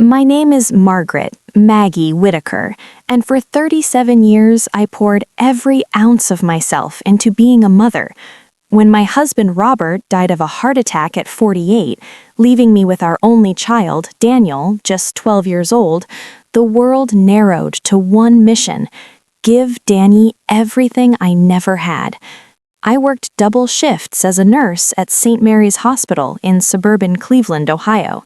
My name is Margaret, Maggie Whitaker, and for 37 years I poured every ounce of myself into being a mother. When my husband Robert died of a heart attack at 48, leaving me with our only child, Daniel, just 12 years old, the world narrowed to one mission: give Danny everything I never had. I worked double shifts as a nurse at St. Mary's Hospital in suburban Cleveland, Ohio.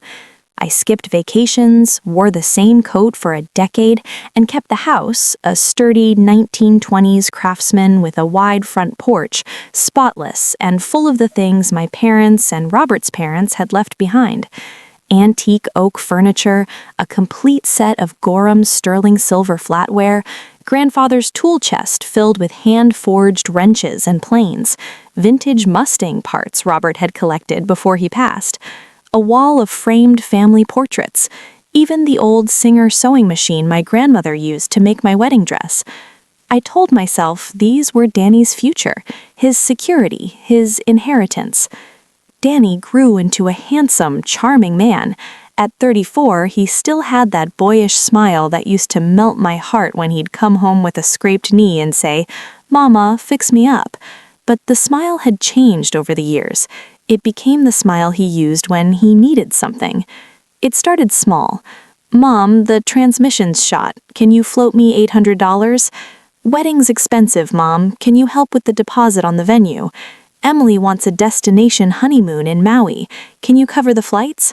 I skipped vacations, wore the same coat for a decade, and kept the house, a sturdy 1920s craftsman with a wide front porch, spotless and full of the things my parents and Robert's parents had left behind. Antique oak furniture, a complete set of Gorham's sterling silver flatware, grandfather's tool chest filled with hand-forged wrenches and planes, vintage Mustang parts Robert had collected before he passed, a wall of framed family portraits, even the old Singer sewing machine my grandmother used to make my wedding dress. I told myself these were Danny's future, his security, his inheritance. Danny grew into a handsome, charming man. At 34, he still had that boyish smile that used to melt my heart when he'd come home with a scraped knee and say, "Mama, fix me up." But the smile had changed over the years. It became the smile he used when he needed something. It started small. "Mom, the transmission's shot. Can you float me $800? Wedding's expensive, Mom. Can you help with the deposit on the venue? Emily wants a destination honeymoon in Maui. Can you cover the flights?"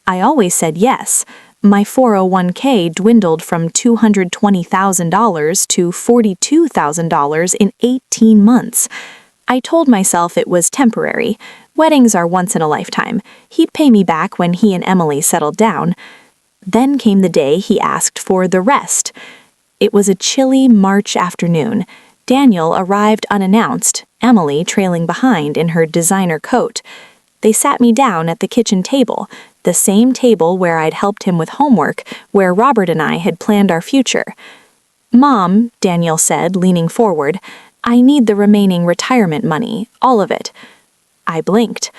I always said yes. My 401k dwindled from $220,000 to $42,000 in 18 months. I told myself it was temporary. Weddings are once in a lifetime. He'd pay me back when he and Emily settled down. Then came the day he asked for the rest. It was a chilly March afternoon. Daniel arrived unannounced, Emily trailing behind in her designer coat. They sat me down at the kitchen table, the same table where I'd helped him with homework, where Robert and I had planned our future. "Mom," Daniel said, leaning forward, "I need the remaining retirement money, all of it." I blinked.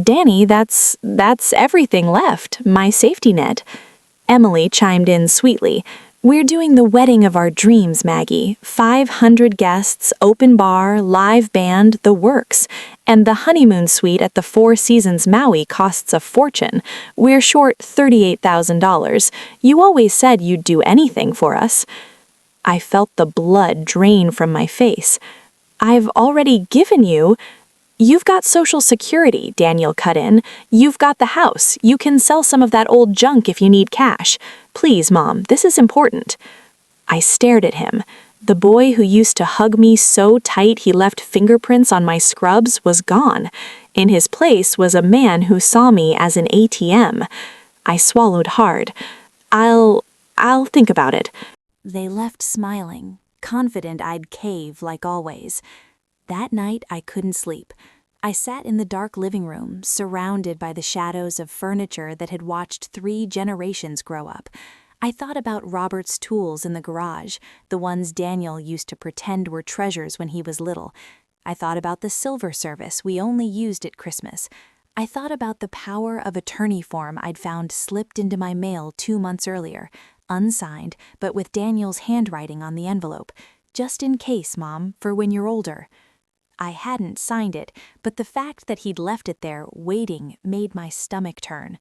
"Danny, that's everything left, my safety net." Emily chimed in sweetly. "We're doing the wedding of our dreams, Maggie. 500 guests, open bar, live band, the works. And the honeymoon suite at the Four Seasons Maui costs a fortune. We're short $38,000. You always said you'd do anything for us." I felt the blood drain from my face. "I've already given you—" "You've got Social Security," Daniel cut in. "You've got the house. You can sell some of that old junk if you need cash. Please, Mom, this is important." I stared at him. The boy who used to hug me so tight he left fingerprints on my scrubs was gone. In his place was a man who saw me as an ATM. I swallowed hard. I'll think about it." They left smiling, confident I'd cave like always. That night I couldn't sleep. I sat in the dark living room, surrounded by the shadows of furniture that had watched 3 generations grow up. I thought about Robert's tools in the garage, the ones Daniel used to pretend were treasures when he was little. I thought about the silver service we only used at Christmas. I thought about the power of attorney form I'd found slipped into my mail 2 months earlier, unsigned, but with Daniel's handwriting on the envelope. "Just in case, Mom, for when you're older." I hadn't signed it, but the fact that he'd left it there, waiting, made my stomach turn.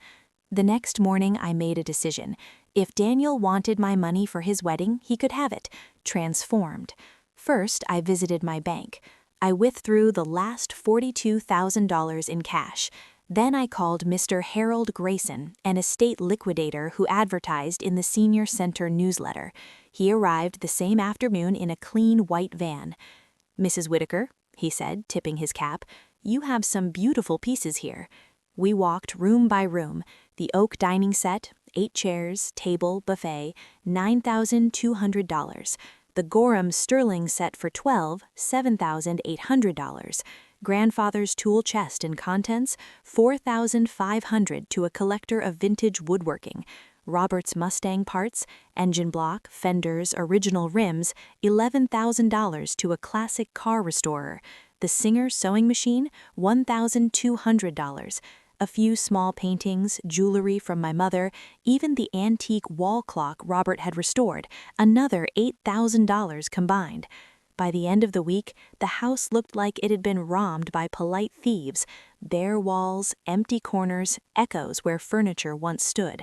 The next morning I made a decision. If Daniel wanted my money for his wedding, he could have it, transformed. First, I visited my bank. I withdrew the last $42,000 in cash. Then I called Mr. Harold Grayson, an estate liquidator who advertised in the Senior Center newsletter. He arrived the same afternoon in a clean white van. "Mrs. Whitaker," he said, tipping his cap, "you have some beautiful pieces here." We walked room by room. The oak dining set, 8 chairs, table, buffet, $9,200. The Gorham sterling set for 12, $7,800. Grandfather's tool chest and contents, $4,500 to a collector of vintage woodworking. Robert's Mustang parts, engine block, fenders, original rims, $11,000 to a classic car restorer. The Singer sewing machine, $1,200. A few small paintings, jewelry from my mother, even the antique wall clock Robert had restored, another $8,000 combined. By the end of the week, the house looked like it had been robbed by polite thieves. Bare walls, empty corners, echoes where furniture once stood.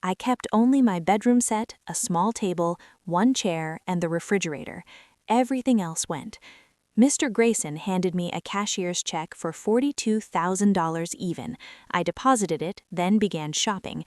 I kept only my bedroom set, a small table, one chair, and the refrigerator. Everything else went. Mr. Grayson handed me a cashier's check for $42,000 even. I deposited it, then began shopping.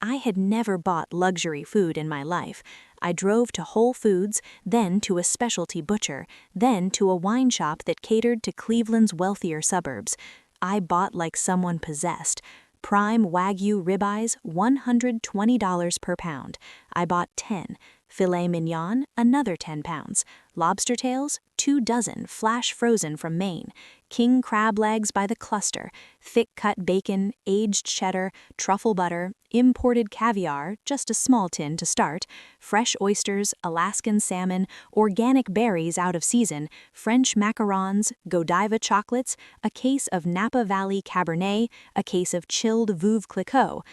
I had never bought luxury food in my life. I drove to Whole Foods, then to a specialty butcher, then to a wine shop that catered to Cleveland's wealthier suburbs. I bought like someone possessed. Prime Wagyu ribeyes, $120 per pound. I bought 10. Filet mignon, another 10 pounds. Lobster tails, 2 dozen, flash frozen from Maine. King crab legs by the cluster. Thick-cut bacon, aged cheddar, truffle butter, imported caviar, just a small tin to start, fresh oysters, Alaskan salmon, organic berries out of season, French macarons, Godiva chocolates, a case of Napa Valley Cabernet, a case of chilled Veuve Clicquot.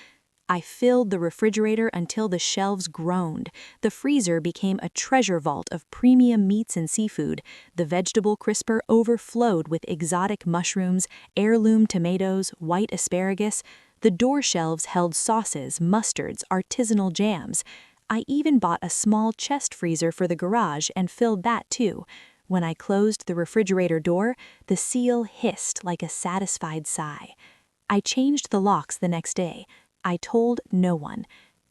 I filled the refrigerator until the shelves groaned. The freezer became a treasure vault of premium meats and seafood. The vegetable crisper overflowed with exotic mushrooms, heirloom tomatoes, white asparagus. The door shelves held sauces, mustards, artisanal jams. I even bought a small chest freezer for the garage and filled that too. When I closed the refrigerator door, the seal hissed like a satisfied sigh. I changed the locks the next day. I told no one.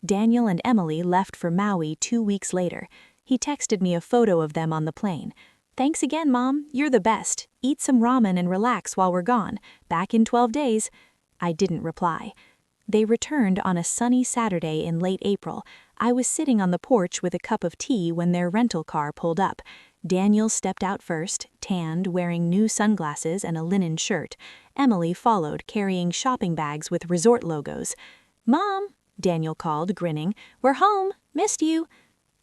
Daniel and Emily left for Maui 2 weeks later. He texted me a photo of them on the plane. "Thanks again, Mom. You're the best. Eat some ramen and relax while we're gone. Back in 12 days. I didn't reply. They returned on a sunny Saturday in late April. I was sitting on the porch with a cup of tea when their rental car pulled up. Daniel stepped out first, tanned, wearing new sunglasses and a linen shirt. Emily followed, carrying shopping bags with resort logos. "Mom," Daniel called, grinning. "We're home. Missed you."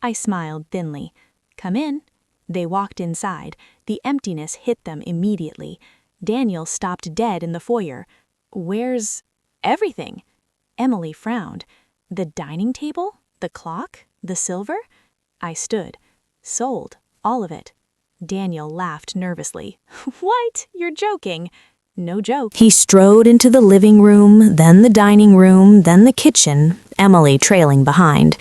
I smiled thinly. "Come in." They walked inside. The emptiness hit them immediately. Daniel stopped dead in the foyer. "Where's everything?" Emily frowned. "The dining table? The clock? The silver?" I stood. "Sold. All of it." Daniel laughed nervously. "What? You're joking." "No joke." He strode into the living room, then the dining room, then the kitchen, Emily trailing behind.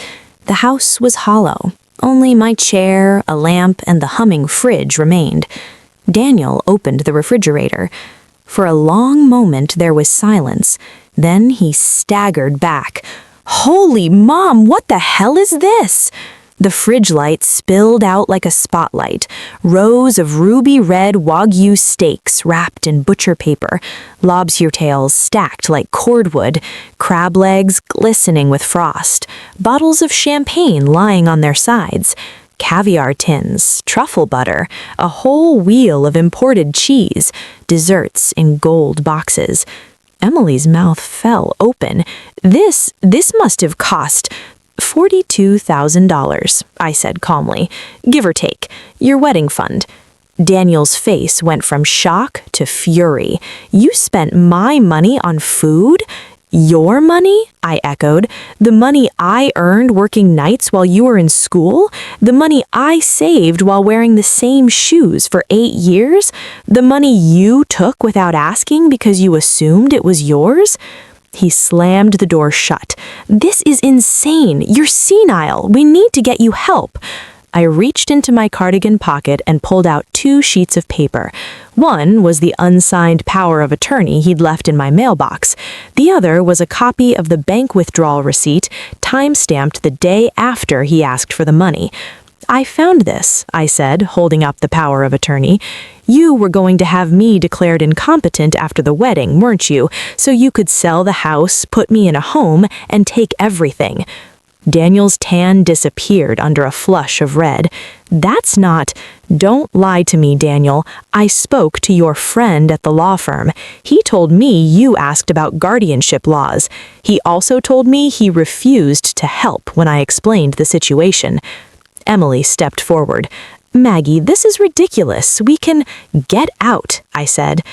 The house was hollow. Only my chair, a lamp, and the humming fridge remained. Daniel opened the refrigerator. For a long moment there was silence. Then he staggered back. "Holy Mom, what the hell is this?" The fridge light spilled out like a spotlight. Rows of ruby red Wagyu steaks wrapped in butcher paper, lobster tails stacked like cordwood, crab legs glistening with frost, bottles of champagne lying on their sides, caviar tins, truffle butter, a whole wheel of imported cheese, desserts in gold boxes. Emily's mouth fell open. This must have cost $42,000, I said calmly. "Give or take. Your wedding fund." Daniel's face went from shock to fury. "You spent my money on food?" "Your money?" I echoed. "The money I earned working nights while you were in school? The money I saved while wearing the same shoes for 8 years? The money you took without asking because you assumed it was yours?" He slammed the door shut. "This is insane. You're senile. We need to get you help." I reached into my cardigan pocket and pulled out 2 sheets of paper. One was the unsigned power of attorney he'd left in my mailbox. The other was a copy of the bank withdrawal receipt, time-stamped the day after he asked for the money. "I found this," I said, holding up the power of attorney. "You were going to have me declared incompetent after the wedding, weren't you? So you could sell the house, put me in a home, and take everything." Daniel's tan disappeared under a flush of red. "That's not—" "Don't lie to me, Daniel. I spoke to your friend at the law firm. He told me you asked about guardianship laws. He also told me he refused to help when I explained the situation." Emily stepped forward. "Maggie, this is ridiculous. We can—" "Get out," I said.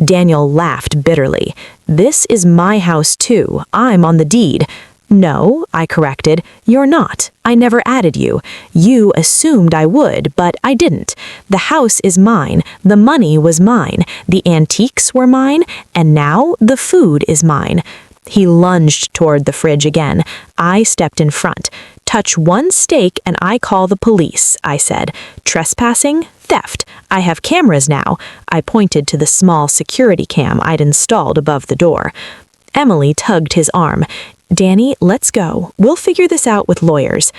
Daniel laughed bitterly. "This is my house too. I'm on the deed." "No," I corrected. "You're not. I never added you. You assumed I would, but I didn't. The house is mine. The money was mine. The antiques were mine. And now the food is mine." He lunged toward the fridge again. I stepped in front. "Touch one steak and I call the police," I said. "Trespassing? Theft. I have cameras now." I pointed to the small security cam I'd installed above the door. Emily tugged his arm. "Danny, let's go. We'll figure this out with lawyers."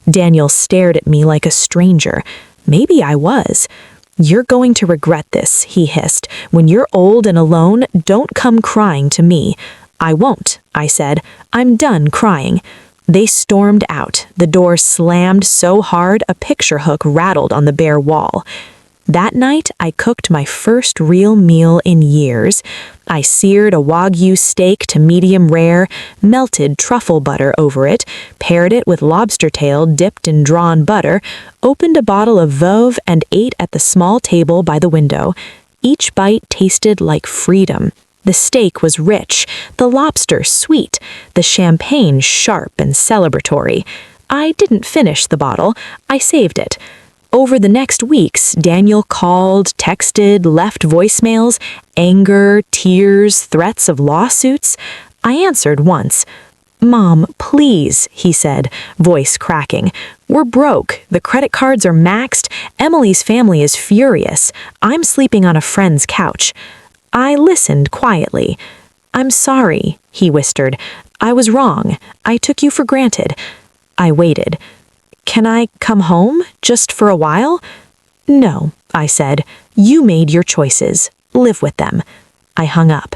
Daniel stared at me like a stranger. Maybe I was. "You're going to regret this," he hissed. "When you're old and alone, don't come crying to me." "I won't," I said. "I'm done crying." They stormed out. The door slammed so hard a picture hook rattled on the bare wall. That night, I cooked my first real meal in years. I seared a Wagyu steak to medium rare, melted truffle butter over it, paired it with lobster tail dipped in drawn butter, opened a bottle of Veuve and ate at the small table by the window. Each bite tasted like freedom. The steak was rich, the lobster sweet, the champagne sharp and celebratory. I didn't finish the bottle. I saved it. Over the next weeks, Daniel called, texted, left voicemails, anger, tears, threats of lawsuits. I answered once. "Mom, please," he said, voice cracking. "We're broke. The credit cards are maxed. Emily's family is furious. I'm sleeping on a friend's couch." I listened quietly. "I'm sorry," he whispered. "I was wrong. I took you for granted." I waited. "Can I come home, just for a while?" "No," I said. "You made your choices. Live with them." I hung up.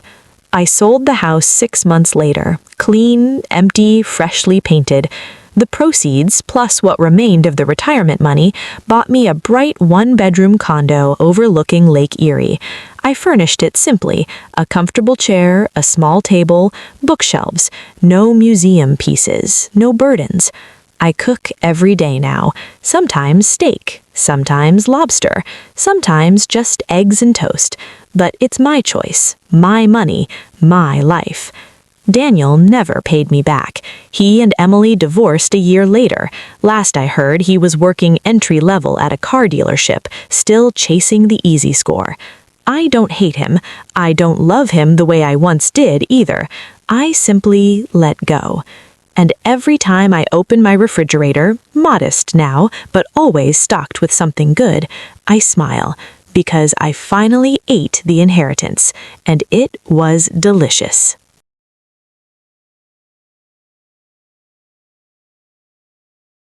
I sold the house 6 months later, clean, empty, freshly painted. The proceeds, plus what remained of the retirement money, bought me a bright one-bedroom condo overlooking Lake Erie. I furnished it simply: a comfortable chair, a small table, bookshelves, no museum pieces, no burdens. I cook every day now, sometimes steak, sometimes lobster, sometimes just eggs and toast. But it's my choice, my money, my life. Daniel never paid me back. He and Emily divorced a year later. Last I heard, he was working entry-level at a car dealership, still chasing the easy score. I don't hate him. I don't love him the way I once did either. I simply let go. And every time I open my refrigerator, modest now, but always stocked with something good, I smile, because I finally ate the inheritance, and it was delicious.